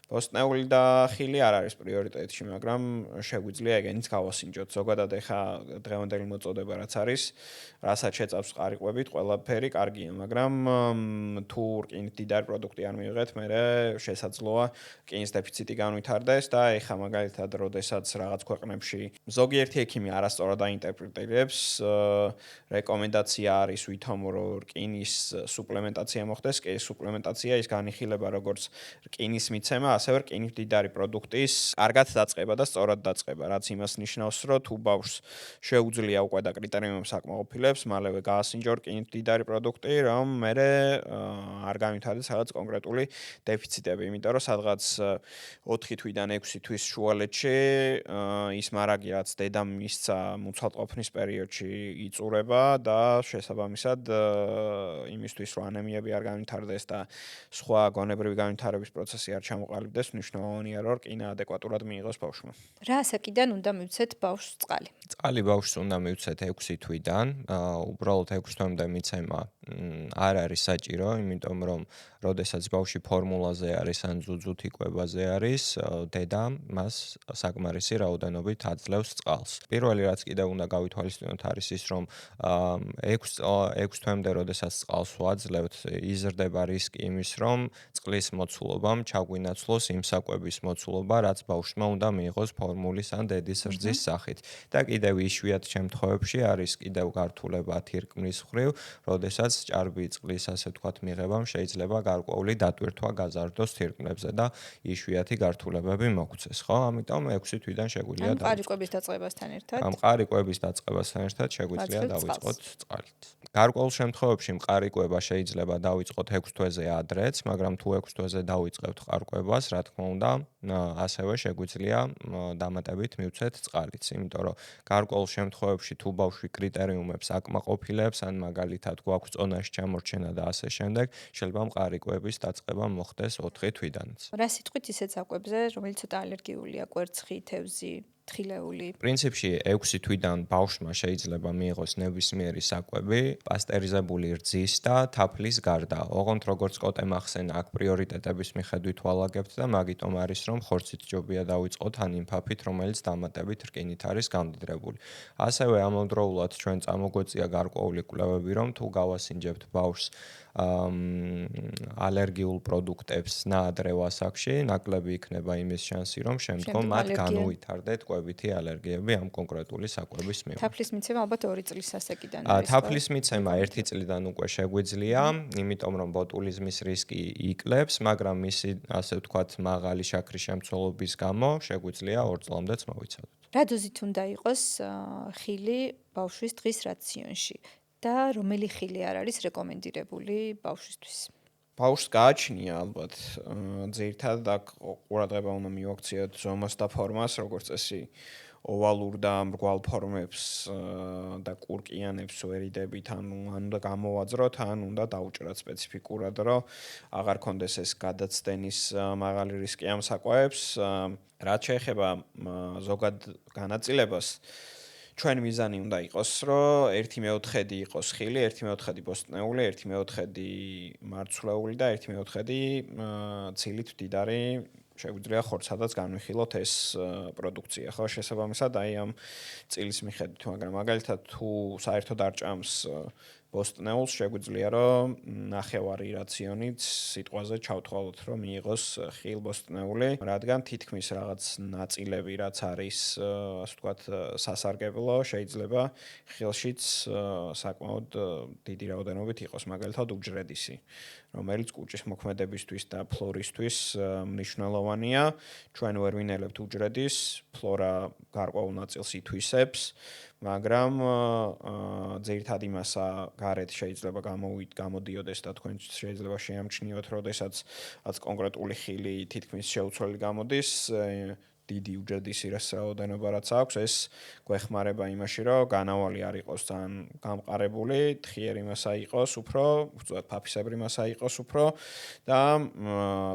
ბოსტნეული და ხილი არ არის პრიორიტეტში, მაგრამ შეგვიძლია ეგენიც გავასინჯოთ. ზოგადად ეხა დღევანდელი მოწოდება რაც არის, რასაც შეწავს ყარიყვებით, ყველაფერი კარგია, მაგრამ თუ რკინით დიდარი პროდუქტი არ მივიღეთ, მერე შესაძლოა რკინის დეფიციტი განვითარდეს და ეხა მაგალითად, როდესაც რაღაც ქვეყნებში ზოგიერთი ექიმი არასწორად აინტერპრეტირებს, რეკომენდაცია არის ვითომ რომ რკინის სუპლემენტაცია მოხდეს, კი სუპლემენტაცია ის განიხილება როგორც რკინის მიცემა, ასევე რკინით დიდარი პროდუქტის კარგად დაწყება და სწორად დაწყება, რაც იმას ნიშნავს, რომ თუ ბავშვს შეუძლია უკვე და კრიტერიუმებს აკმაყოფილებს, მალევე გაასინჯო რკინით დიდარი პროდუქტი, რომ მერე არ განვითარდეს რაღაც კონკრეტული დეფიციტები, იმიტომ რომ სადღაც 4 თვიდან 6 თვის შუალედში ის მარაგი, რაც დედამ მისცა მუცლადყოფნის პერიოდში იწურება და შესაბამისად იმისთვის, რომ ანემიები არ განვითარდეს და სხვა გონებრივი განვითარების პროცესი არ ჩამოყალიბდეს, მნიშვნელოვანია, რომ რკინა ადეკვატურად მიიღოს ბავშვმა. რა ასაკიდან უნდა მივცეთ ბავშვს წყალი? წყალი ბავშვს უნდა მივცეთ 6 თვიდან, უბრალოდ 6 თვემდე მიცემა არ არის საჭირო, იმიტომ რომ როდესაც ბავშვი ფორმულაზე არის ან ზუძუთ იკვებაზე არის, დედა მას საკმარისი რაოდენობით აძლევს წყალს. პირველი რაც კიდევ უნდა გავითვალისწინოთ არის ის, რომ 6 თვემდე როდესაც წყალს ვაძლევთ, იზრდება რისკი იმის, რომ წყლის მოცულობამ ჩაგვინაცვლოს იმ საკვების მოცულობა, რაც ბავშვმა უნდა მიიღოს ფორმულის ან დედის რძის სახით. და კიდევ იშვიათ შემთხვევებში არის კიდევ გართულება თირკმლის მხრივ, როდესაც ჭარბი წყლის ასე ვთქვათ მიღებამ შეიძლება გარკვეული დატვირთვა გაზარდოს თირკმლებზე და იშვიათი გართულებები მოგვცეს, ხო? ამიტომ 6 თვიდან შეგვიძლია ამ ყარიკვების დაწყებასთან ერთად. ამ ყარიკვების დაწყებასთან ერთად შეგვიძლია დავიწყოთ წყალით. გარკვეულ შემთხვევებში მყარიკვება შეიძლება დავიწყოთ 6 თვეზე ადრეც, მაგრამ თუ 6 თვეზე დავიწყებთ ყარიკვებას, რა თქმა უნდა, ასევე შეგვიძლია დამატებით მივცეთ წყალიც, იმიტომ რომ გარკვეულ შემთხვევებში თუ ბავშვი კრიტერიუმებს აკმაყოფილებს, ან მაგალითად გვაქვს წონაში ჩამორჩენა და ასე შემდეგ, შეიძლება მყარიკვების დაწყება მოხდეს 4 თვიდანაც. რა სიტყვით ისეთ საკვებზე, რომელიც ცოტა ალერგიულია, კვერცხი, თევზი, თხილეული? პრინციპში 6 თვიდან ბავშვმა შეიძლება მიიღოს ნებისმიერი საკვები, პასტერიზებული რძის და თაფლის გარდა. ოღონდ როგორც კოტემ ახსენა, აქ პრიორიტეტების მიხედვით ვალაგებთ და მაგიტომ არის, რომ ხორცით ჯობია დავიწყოთ ან იმ ფაფით, რომელიც დამატებით რკინით არის გამდიდრებული. ასევე ამავდროულად ჩვენ წამოგვეწია გარკვეული კვლევები, რომ თუ გავასინჯებთ ბავშვს ალერგიულ პროდუქტებს ნაადრევ ასაკში, ნაკლები იქნება იმის შანსი, რომ შემდგომ მათ განუვითარდეთ კვებითი ალერგიები ამ კონკრეტული საკვების მიმართ. თაფლის მიცემა ალბათ 2 წლის ასაკიდან არის. თაფლის მიცემა 1 წლიდან უკვე შეგვიძლია, იმიტომ რომ ბოტულიზმის რისკი იკლებს, მაგრამ მისი ასე ვთქვათ მაღალი შაქრის შემცველობის გამო შეგვიძლია 2 წლამდეც მოვიცადოთ. რა დოზით უნდა იყოს ხილი ბავშვის დღის რაციონში და რომელი ხილი არ არის რეკომენდირებული ბავშვისთვის? ბავშვს გააჩნია ალბათ ძირითადად აქ ყურადღება უნდა მივაქციოთ ზომას და ფორმას, როგორც წესი ოვალურ და მრგვალ ფორმებს და კურკიანებს ვერიდებით, ან უნდა გამოვაძროთ, ან უნდა დაუჭრათ სპეციფიკურად, რომ აღარ კონდეს ეს გადაცდენის მაღალი რისკი ამ საკვებს. რაც შეეხება ზოგად განაწილებას, ჩვენ მიზანი უნდა იყოს, რომ 1/4 იყოს ხილი, 1/4 ბოსტნეული, 1/4 მარცვლეული და 1/4 ცილით მდიდარი შეგვიძლია ხორცადაც განვიხილოთ ეს პროდუქცია, ხო, შესაბამისად აი ამ წილის მიხედვით, მაგრამ მაგალითად თუ საერთოდ არ ჭამს ბოსტნეულს, შეგვიძლია რომ ნახევარი რაციონით სიტყვაზე ჩავთვალოთ, რომ მიიღოს ხილ ბოსტნეული, რადგან თითქმის რაღაც ნაწილები, რაც არის, ასე ვთქვათ, სასარგებლო, შეიძლება ხილშიც საკმაოდ დიდი რაოდენობით იყოს, მაგალითად უჯრედისი, რომელიც კუჭის მოქმედებისთვის და ფლორისთვის მნიშვნელოვანია. ჩვენ ვერ ვინელებთ უჯრედის, ფლორა გარკვეულ ნაწილს ითვისებს, მაგრამ ძირითადად იმასა გარეთ შეიძლება გამოდიოდეს და თქვენ შეიძლება შეამჩნიოთ, როდესაც კონკრეტული ხილი თითქმის შეუცვლელი გამოდის, დიდი უჯრედისი რაოდენობა რაც აქვს, ეს გვეხმარება იმაში, რომ განავალი არ იყოს ძალიან გამყარებული, თხიერი მასა იყოს უფრო, უბრალოდ ფაფისებრი მასა იყოს უფრო და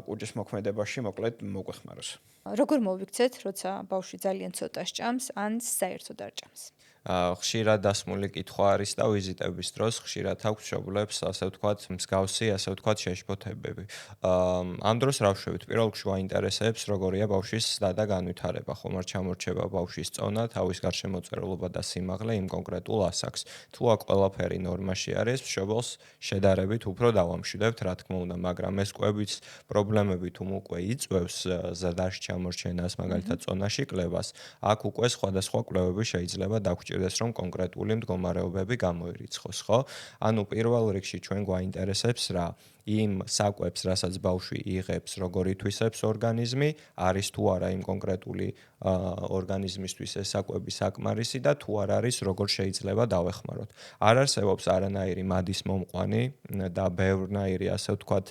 კუჭის მოქმედებაში მოკლედ მოგვეხმაროს. როგორ მოვიქცეთ, როცა ბავშვი ძალიან ცოტა სჭამს ან საერთოდ არ ჭამს? ხშირად დასმული კითხვა არის და ვიზიტების დროს ხშირად აქვს მშობლებს, ასე ვთქვათ, მსგავსი, ასე ვთქვათ, შეშფოთებები. ამ დროს რა ვშვებით? პირველ რიგში გვაინტერესებს, როგორია ბავშვის დადა განვითარება, ხომ არ ჩამორჩება ბავშვის წონა, თავის გარშემოწერილობა და სიმაღლე იმ კონკრეტულ ასაკს. თუ აქ ყველაფერი ნორმაში არის, მშობელს შედარებით უფრო დავამშვიდებთ, რა თქმა უნდა, მაგრამ ეს კვებიც პრობლემები თუ უკვე იწვევს ზრდაში ჩამორჩენას, მაგალითად წონაში კლებას, აქ უკვე სხვადასხვა კვლევები შეიძლება დაგვჭირდეს, რომ კონკრეტული მდგომარეობები გამოირიცხოს, ხო? ანუ პირველ რიგში ჩვენ გვაინტერესებს რა იმ საკვებს, რასაც ბავშვი იღებს, როგორ ითვისებს ორგანიზმი, არის თუ არა იმ კონკრეტული ორგანიზმისთვის ეს საკვები საკმარისი და თუ არ არის, როგორ შეიძლება დავეხმაროთ. არ არსებობს არანაირი მადის მომყვანი და ბევრნაირი, ასე ვთქვათ,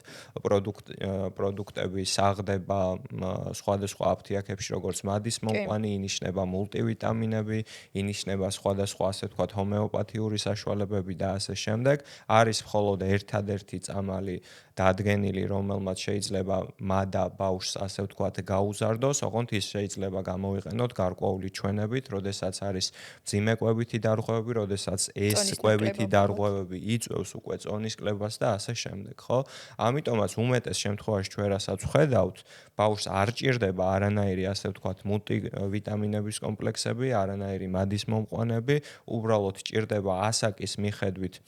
პროდუქტები საღდება სხვადასხვა აფთიაქებში, როგორც მადის მომყვანი, ინიშნება მულტივიტამინები, ინიშნება სხვადასხვა, ასე ვთქვათ, ჰომეოპათიური საშუალებები და ასე შემდეგ. არის მხოლოდ ერთადერთი წამალი დადგენილი, რომელმაც შეიძლება მადა ბავშვს, ასე ვთქვათ, გაუზარდოს, ოღონდ ის შეიძლება გამოვიყენოთ გარკვეული ჩვენებით, როდესაც არის მძიმე კვებითი დარღვევები, როდესაც ეს კვებითი დარღვევები იწვევს უკვე წონის კლებას და ასე შემდეგ, ხო? ამიტომაც უმეტეს შემთხვევაში ჩვენ რასაც ვხედავთ, ბავშვს არ ჭირდება არანაირი, ასე ვთქვათ, მულტივიტამინების კომპლექსები, არანაირი მადის მომყვანები, უბრალოდ ჭირდება ასაკის მიხედვით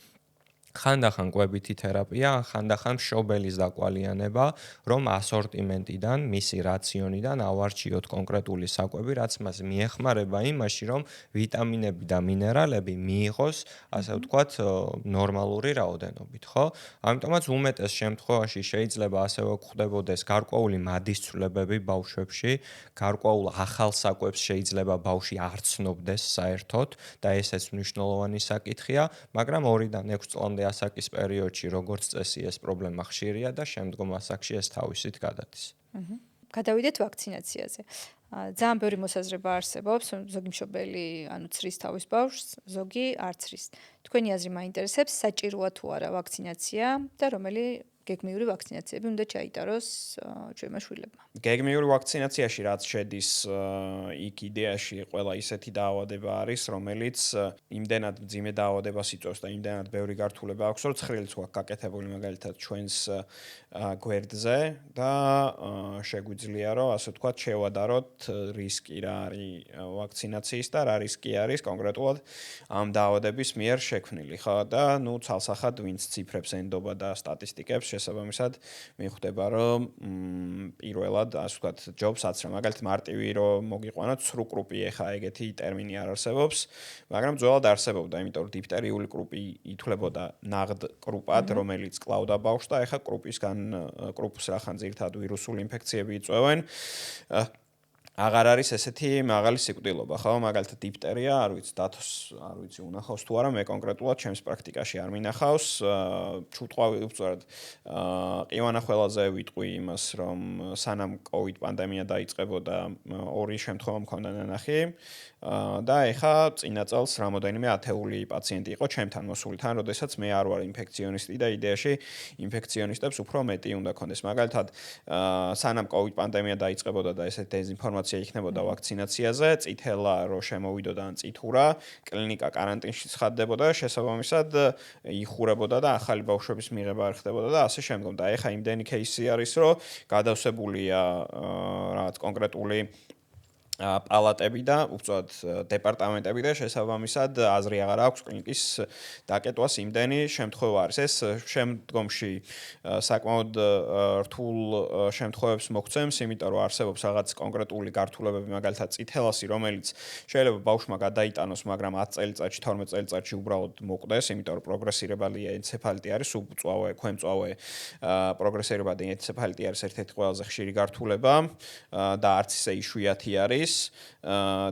ხანდახან კვებითი თერაპია, ხანდახან მშობელის დაკვალიანება, რომ ასორტიმენტიდან, მისი რაციონიდან ავარჩიოთ კონკრეტული საკვები, რაც მას მიეხმარება იმაში, რომ ვიტამინები და მინერალები მიიღოს, ასე ვთქვათ, ნორმალური რაოდენობით, ხო? ამიტომაც უმეტეს შემთხვევაში შეიძლება ასევე გვხვდებოდეს გარკვეული მადის ცვლილებები ბავშვებში, გარკვეულ ახალ საკვებს შეიძლება ბავშვი არ ცნობდეს საერთოდ და ესეც მნიშვნელოვანი საკითხია, მაგრამ 2-დან 6 წლამდე ასაკის პერიოდში როგორც წესი ეს პრობლემა ხშირია და შემდგომ ასაკში ეს თავისით გადადის. გადავიდეთ ვაქცინაციაზე. ძალიან ბევრი მოსაზრება არსებობს, ზოგი მშობელი ანუ ცრის თავის ბავშვს, ზოგი არ ცრის. თქვენი აზრი მაინტერესებს, საჭიროა თუ არა ვაქცინაცია და რომელი გეგმიური ვაქცინაციები უნდა ჩაიტაროს ჩვენმა შვილებმა. გეგმიური ვაქცინაციაში რაც შედის, იქ იდეაში ყველა ისეთი დაავადება არის, რომელიც იმდენად მძიმე დაავადებას იწვევს და იმდენად ბევრი გართულება აქვს, რომ ცხრილიც გვაქვს გაკეთებული მაგალითად ჩვენს გვერდზე და შეგვიძლია რომ ასე ვთქვათ შევადაროთ რისკი რა არის ვაქცინაციის და რა რისკი არის კონკრეტულად ამ დაავადების მიერ შექმნილი, ხო? და ნუ ცალსახად ვინც ციფრებს ენდობა და სტატისტიკებს შესაბამისად მიხვდება რომ პირველად ასე ვთქვათ ჯობს აცრა მაგალითად მარტივი რომ მოგიყვანოთ სრუკრუპი ეხა ეგეთი ტერმინი არ არსებობს მაგრამ ძველად არსებობდა იმიტომ რომ დიფტერიული კრუპი ითვლებოდა ნაღდ კრუპად რომელიც კლავდა ბავშვს და ეხა კრუპს რახან ძირითადად ვირუსული ინფექციები იწვევენ აღარ არის ესეთი მაღალი სიკვდილობა, ხო? მაგალითად დიფტერია, არ ვიცი, დათოს, არ ვიცი, უნახავს თუ არა, მე კონკრეტულად ჩემს პრაქტიკაში არ მინახავს. ჩუტყვავი უბრალოდ ყივანა ყველაზე ვიტყვი იმას, რომ სანამ COVID პანდემია დაიწყებოდა, ორი შემთხვევა მქონდა ნანახი. და ეხა წინა წელს რამოდენიმე ათეული პაციენტი იყო ჩემთან მოსული თან, როდესაც მე არ ვარ ინფექციონისტი და იდეაში ინფექციონისტებს უფრო მეტი უნდა ქონდეს. მაგალითად, სანამ COVID პანდემია დაიწყებოდა და ესეთი დეზინფორმაცია იქნებოდა ვაქცინაციაზე, წითელა რო შემოვიდოდა ან წითურა, კლინიკა კარანტინში ცხადდებოდა, შესაბამისად იხურებოდა და ახალი ბავშვების მიღება არ ხდებოდა და ასე შემდგომ. და ეხა იმდენი кейსი არის, რომ გადავსებულია რაღაც კონკრეტული პალატები და უბრალოდ დეპარტამენტები და შესაბამისად აზრი აღარ აქვს კლინიკის დაკეტვას იმდენი შემთხვევა არის. ეს შემდგომში საკმაოდ რთულ შემთხვევებს მოგცემს, იმიტომ რომ არსებობს რაღაც კონკრეტული გართულებები, მაგალითად წითელასი, რომელიც შეიძლება ბავშვმა გადაიტანოს, მაგრამ 10 წელიწადში, 12 წელიწადში უბრალოდ მოკვდეს, იმიტომ რომ პროგრესირებადი ენცეფალიტი არის, სუბწვავე, ქვემწვავე პროგრესირებადი ენცეფალიტი არის ერთ-ერთი ყველაზე ხშირი გართულება და არც ისე იშვიათი არის.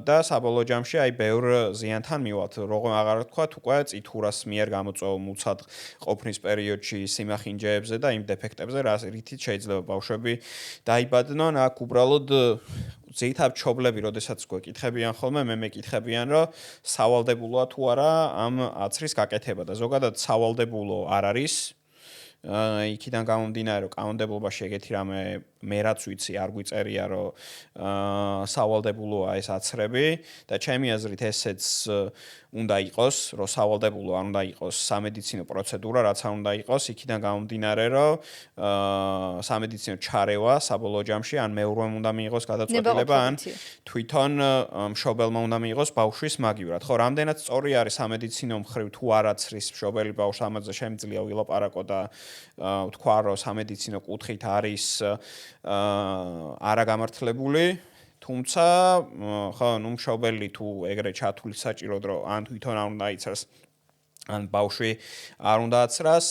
და საბოლოო ჯამში აი ბევრ ზიანთან მივალთ. როგორ აღარ ვთქვათ, უკვე წითურას მიერ გამოწვეულ მუცად ყოფნის პერიოდში სიმახინჯეებზე და იმ დეფექტებზე, რითიც შეიძლება ბავშვები დაიბადნონ. აქ უბრალოდ ძირითადად მშობლები, როდესაც გვეკითხებიან ხოლმე, მე მეკითხებიან, რომ სავალდებულოა თუ არა ამ აცრის გაკეთება და ზოგადად სავალდებულო არ არის. იქიდან გამომდინარე, რომ კანონმდებლობაში ეგეთი რამე მე რაც ვიცი არ გვიწერია რომ სავალდებულოა ეს აცრები და ჩემი აზრით ესეც უნდა იყოს რომ სავალდებულო არ უნდა იყოს სამედიცინო პროცედურა რაც არ უნდა იყოს იქიდან გამომდინარე რომ სამედიცინო ჩარევა საბოლოო ჯამში ან მეურვემ უნდა მიიღოს გადაწყვეტილება ან თვითონ მშობელმა უნდა მიიღოს ბავშვის მაგივრად ხო რამდენად სწორი არის სამედიცინო მხრივ თუ არ აცრის მშობელი ბავშვს ამაზე შემიძლია ვილაპარაკო და თქვა რომ სამედიცინო კუთხით არის არაგამართლებული თუმცა ხო ნუ მშობელი თუ ეგრე ჩათulis საჭიროდ რომ ან თვითონ არ უნდა იცრას ან ბავშვი არ უნდა აცრას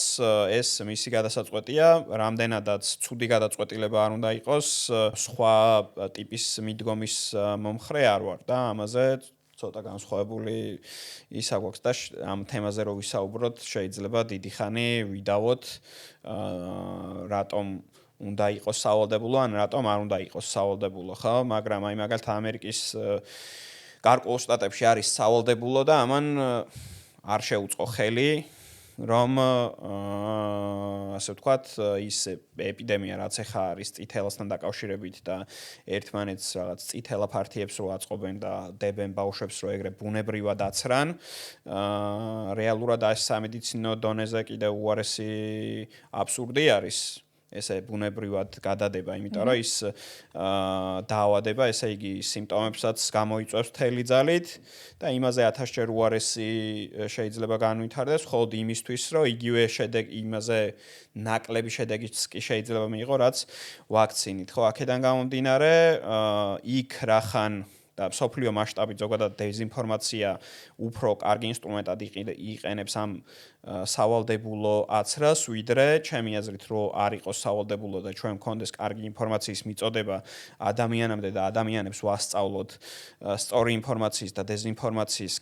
ეს მისი გადასაწყვეტია რამდენადაც ცუდი გადაწყვეტილება არ უნდა იყოს სხვა ტიპის მიდგომის მომხრე არ ვარ და ამაზე ცოტა განსხვავებული ისა გვაქვს და ამ თემაზე რო ვისაუბროთ შეიძლება დიდი ხანი ვიდავოთ რატომ უნდა იყოს სავალდებულო ან რატომ არ უნდა იყოს სავალდებულო ხო მაგრამ აი მაგალითად ამერიკის გარკვეულ შტატებში არის სავალდებულო და ამან არ შეუწყო ხელი რომ ასე ვთქვათ ის ეპიდემია რაც ახლა არის წითელასთან დაკავშირებით და ერთმანეთს რაღაც წითელა ფართიებს რო აწყობენ და დებენ ბავშვებს რო ეგრე ბუნებრივად აცრან რეალურად ეს სამედიცინო დონეზე კიდევ უარესი აბსურდი არის ესე ბუნებრივად გადადება, იმიტომ რომ ის დაავადება, ესე იგი სიმპტომებსაც გამოიწვევს მთელი ძალით და იმაზე 1000 ჯერ უარესი შეიძლება განვითარდეს, მხოლოდ იმისთვის, რომ იგივე შედეგი იმაზე ნაკლები შედეგიც კი შეიძლება მიიღო, რაც ვაქცინით. ხო, აქედან გამომდინარე, იქ რახან და სოფლიო მასშტაბით ზოგადად დეზინფორმაცია უფრო კარგი ინსტრუმენტად იყენებს ამ სავალდებულო აცრას, ვიდრე ჩემი აზრით რომ არ იყოს სავალდებულო და ჩვენ მქონდეს კარგი ინფორმაციის მიწოდება ადამიანამდე და ადამიანებს ვასწავლოთ სწორი ინფორმაციის და დეზინფორმაციის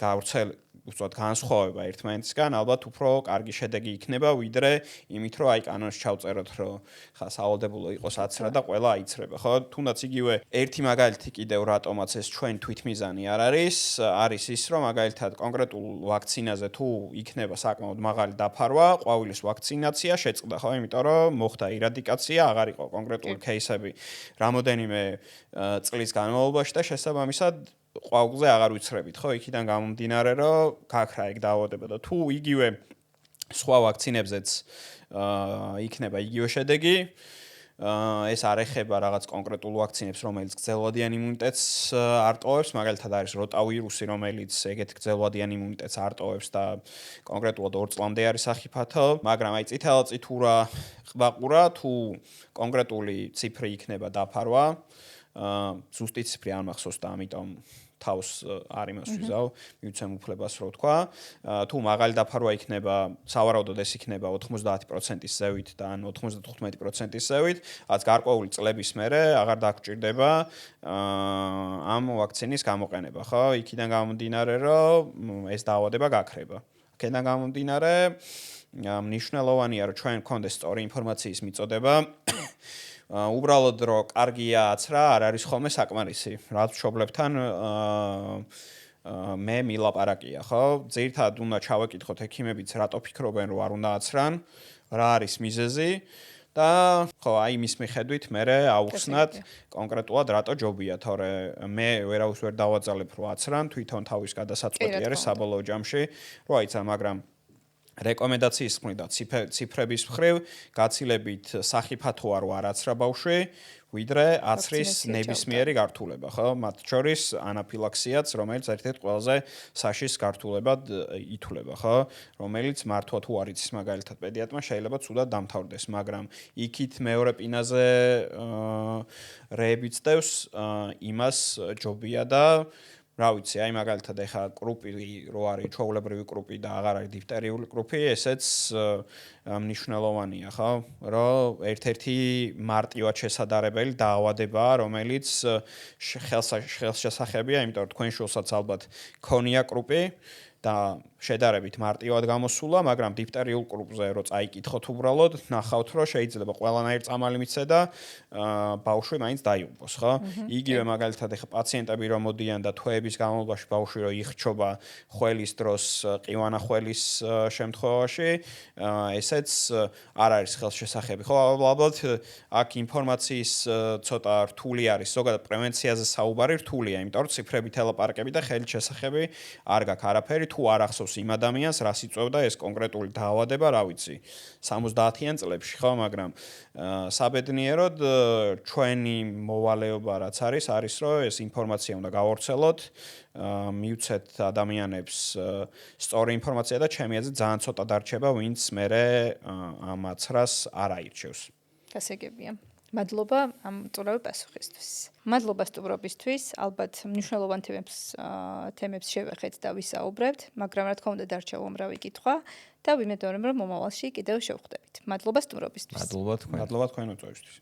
უბრალოდ განსხვავება ერთმანეთისგან, ალბათ უფრო კარგი შედეგი იქნება, ვიდრე იმით რომ აი კანონში ჩავწეროთ, რომ ხა სავალდებულო იყოს აცრა და ყველა აიცრება, ხო? თუნდაც იგივე ერთი მაგალითი კიდევ რატომაც ეს ჩვენ თვითმიზანი არ არის ის, რომ მაგალითად კონკრეტულ ვაქცინაზე თუ იქნება საკმაოდ მაღალი დაფარვა, ყვავილის ვაქცინაცია შეწყდა, ხო? იმიტომ რომ მოხდა ერადიკაცია, აღარ იყო კონკრეტული кейსები რამოდენიმე წლის განმავლობაში და შესაბამისად ყვავილზე აღარ ვიცრებით, ხო? იქიდან გამომდინარე, რომ გაქრა ეგ დაავადება და თუ იგივე სხვა ვაქცინებზეც იქნება იგივე შედეგი, ეს არ ეხება რაღაც კონკრეტულ ვაქცინებს, რომელიც გრძელვადიან იმუნიტეტს არ ტოვებს, მაგალითად არის როტავირუსი, რომელიც ეგეთ გრძელვადიან იმუნიტეტს არ ტოვებს და კონკრეტულად 2 წლამდე არის სახიფათო, მაგრამ აი წითელა წითურა ყბაყურა თუ კონკრეტული ციფრი იქნება დაფარვა, ზუსტი ციფრი არ მახსოვს და ამიტომ თავს არ იმას ვიზავ, მივცემ უფლებას რო თქვა, თუ მაღალი დაფარვა იქნება, სავარაუდოდ ეს იქნება 90%-ის ზევით და ან 95%-ის ზევით, რაც გარკვეული წლების მერე აღარ დაგჭირდება ამ ვაქცინის გამოყენება, ხო? იქიდან გამომდინარე, რომ ეს დაავადება გაქრება. აქედან გამომდინარე, მნიშვნელოვანია, რომ ჩვენ გქონდეს სწორი ინფორმაციის მიწოდება. უბრალოდ რომ კარგია აცრა არ არის ხოლმე საკმარისი. რაც მშობლებთან მე მილაპარაკია, ხო? ძირითადად უნდა ჩავეკითხოთ ექიმებიც რატო ფიქრობენ რომ არ უნდა აცრან, რა არის მიზეზი და ხო, აი მის მიხედვით მე აუხსნათ კონკრეტულად რატო ჯობია, თორე მე ვერავის ვერ დავაძალებ რომ აცრან, თვითონ თავის გადასაწყვეტი არის საბოლოო ჯამში, რომ აიცა, მაგრამ რეკომენდაციის მხრივ და ციფრების მხრივ გაცილებით სახიფათოა რომ არ აცრა ბავშვი, ვიდრე აცრის ნებისმიერი გართულება, ხო? მათ შორის ანაფილაქსიაც, რომელიც ერთ-ერთ ყველაზე საშიშ გართულებად ითვლება, ხო? რომელიც მართვა თუ არ იცის მაგალითად პედიატრმა შეიძლება ცუდად დამთავრდეს, მაგრამ იქით მეორე პინაზე რეები წდევს იმას ჯობია და რა ვიცი, აი მაგალითად ეხა კრუპი რო არის ჩვეულებრივი კრუპი და აღარ არის დიფტერიული კრუპი, ესეც მნიშვნელოვანია, ხო? რომ ერთ-ერთი მარტივად შესადარებელი დაავადებაა, რომელიც ხელსაშესახებია, იმიტომ რომ თქვენ შულსაც ალბათ ქონია კრუპი და შედარებით მარტივად გამოსულა, მაგრამ დიფტერიულ კრუპზე რო წაიკითხოთ უბრალოდ, ნახავთ, რომ შეიძლება ყველანაირ წამალი მიცე და ბავშვი მაინც დაიღუპოს, ხო? იგივე მაგალითად ეხა პაციენტები რომ მოდიან და თვეების განმავლობაში ბავშვი რო იხჩობა ხველის დროს, ყივანა ხველის შემთხვევაში, ესეც არ არის ხელშესახები, ხო? ალბათ აქ ინფორმაციის ცოტა რთული არის, ზოგადად პრევენციაზე საუბარი რთულია, იმიტომ რომ ციფრებით ელაპარაკები და ხელით შესახები არ გაქვს არაფერი, თუ არ ახსოვს იმ ადამიანს, რას იწვევდა ეს კონკრეტული დაავადება, რა ვიცი, 70-იან წლებში, ხო, მაგრამ საბედნიეროდ ჩვენი მოვალეობა რაც არის, რომ ეს ინფორმაცია უნდა გავავრცელოთ, მივცეთ ადამიანებს სწორი ინფორმაცია და ჩემი აზრით ძალიან ცოტა დარჩება, ვინც მერე ამ აცრას არ აირჩევს. გასაგებია. მადლობა ამ წურავი პასუხისთვის. მადლობა სტუმრობისთვის. ალბათ მნიშვნელოვან თემებს შევეხეთ და ვისაუბრებთ, მაგრამ რა თქმა უნდა დარჩა უამრავი კითხვა და ვიმედოვნებ, რომ მომავალში კიდევ შევხვდებით. მადლობა სტუმრობისთვის. მადლობა თქვენ. მადლობა თქვენ უწევისთვის.